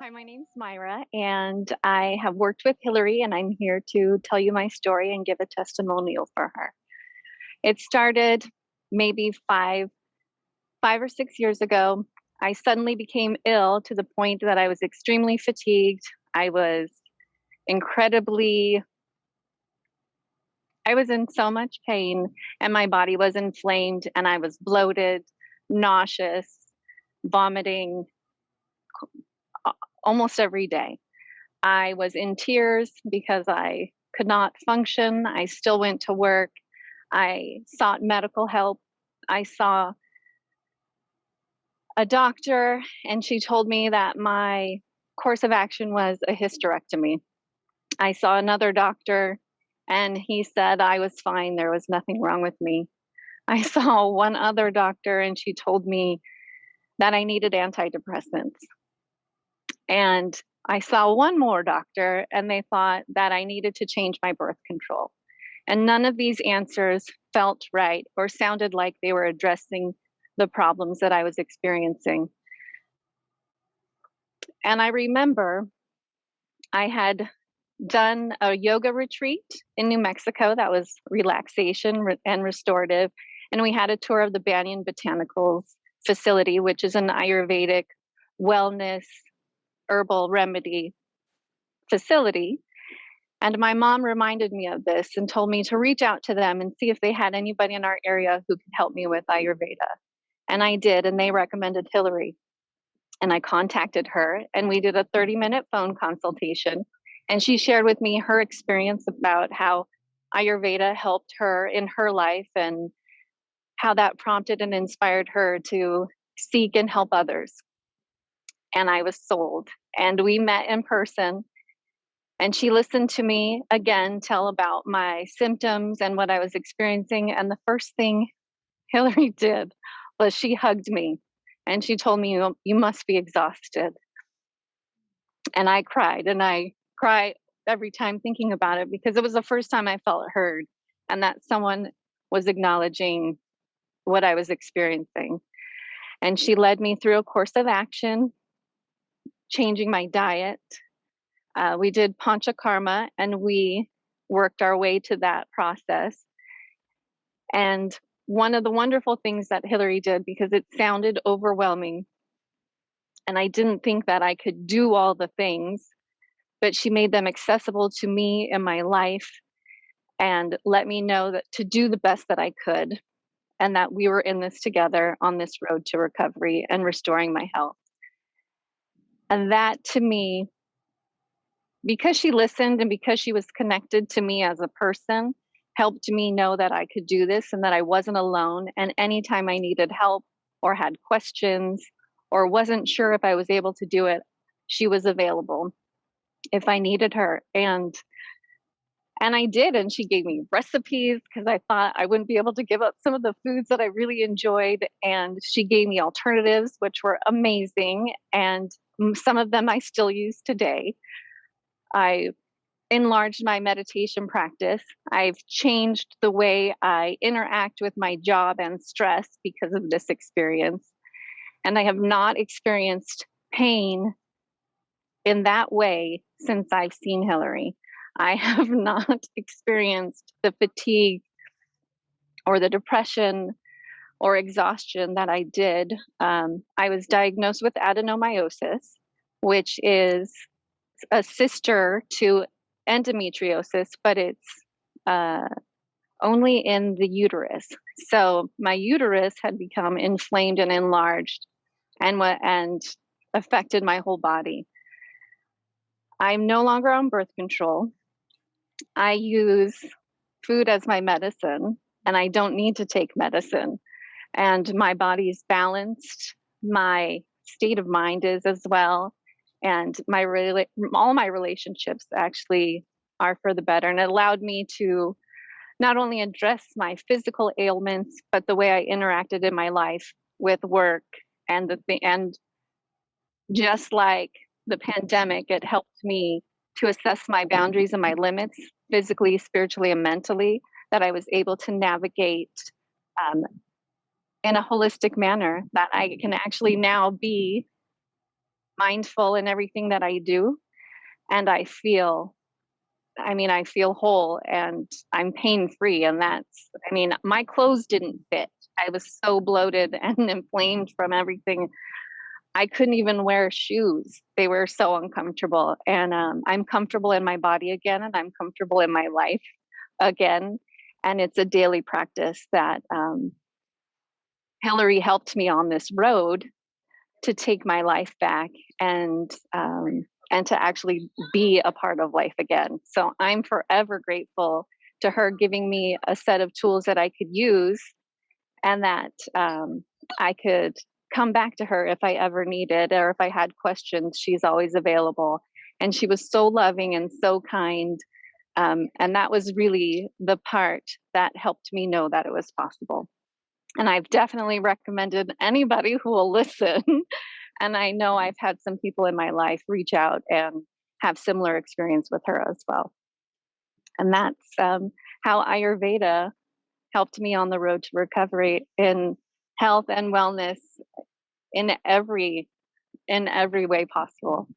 Hi, my name's Myra, and I have worked with Hillary, and I'm here to tell you my story and give a testimonial for her. It started maybe five or 6 years ago. I suddenly became ill to the point that I was extremely fatigued. I was incredibly, I was in so much pain, and my body was inflamed, and I was bloated, nauseous, vomiting almost every day. I was in tears because I could not function. I still went to work. I sought medical help. I saw a doctor, and she told me that my course of action was a hysterectomy. I saw another doctor, and he said I was fine. There was nothing wrong with me. I saw one other doctor, and she told me that I needed antidepressants. And I saw one more doctor, and they thought that I needed to change my birth control. And none of these answers felt right or sounded like they were addressing the problems that I was experiencing. And I remember I had done a yoga retreat in New Mexico that was relaxation and restorative. And we had a tour of the Banyan Botanicals facility, which is an Ayurvedic wellness herbal remedy facility. And my mom reminded me of this and told me to reach out to them and see if they had anybody in our area who could help me with Ayurveda. And I did, and they recommended Hillary. And I contacted her, and we did a 30-minute phone consultation. And she shared with me her experience about how Ayurveda helped her in her life and how that prompted and inspired her to seek and help others. And I was sold. And we met in person. And she listened to me again tell about my symptoms and what I was experiencing. And the first thing Hillary did was she hugged me and she told me, you must be exhausted. And I cried, and I cry every time thinking about it because it was the first time I felt heard and that someone was acknowledging what I was experiencing. And she led me through a course of action, changing my diet. We did panchakarma, and we worked our way to that process. And one of the wonderful things that Hillary did, because it sounded overwhelming, and I didn't think that I could do all the things, but she made them accessible to me in my life and let me know that to do the best that I could, and that we were in this together on this road to recovery and restoring my health. And that to me, because she listened and because she was connected to me as a person, helped me know that I could do this and that I wasn't alone. And anytime I needed help or had questions or wasn't sure if I was able to do it, she was available if I needed her. And I did, and she gave me recipes because I thought I wouldn't be able to give up some of the foods that I really enjoyed. And she gave me alternatives, which were amazing. And some of them I still use today. I enlarged my meditation practice. I've changed the way I interact with my job and stress because of this experience. And I have not experienced pain in that way since I've seen Hillary. I have not experienced the fatigue or the depression or exhaustion that I did. I was diagnosed with adenomyosis, which is a sister to endometriosis, but it's only in the uterus. So my uterus had become inflamed and enlarged and affected my whole body. I'm no longer on birth control. I use food as my medicine, and I don't need to take medicine. And my body's balanced. My state of mind is as well. And all my relationships actually are for the better. And it allowed me to not only address my physical ailments, but the way I interacted in my life with work and just like the pandemic, it helped me to assess my boundaries and my limits physically, spiritually, and mentally, that I was able to navigate um, in a holistic manner, that I can actually now be mindful in everything that I do, and I feel whole and I'm pain free. And my clothes didn't fit. I was so bloated and inflamed from everything. I couldn't even wear shoes. They were so uncomfortable. And I'm comfortable in my body again, and I'm comfortable in my life again. And it's a daily practice that Hillary helped me on this road to take my life back and to actually be a part of life again. So I'm forever grateful to her giving me a set of tools that I could use, and that I could come back to her if I ever needed, or if I had questions. She's always available. And she was so loving and so kind. And that was really the part that helped me know that it was possible. And I've definitely recommended anybody who will listen. And I know I've had some people in my life reach out and have similar experience with her as well. And that's how Ayurveda helped me on the road to recovery in health and wellness in every way possible.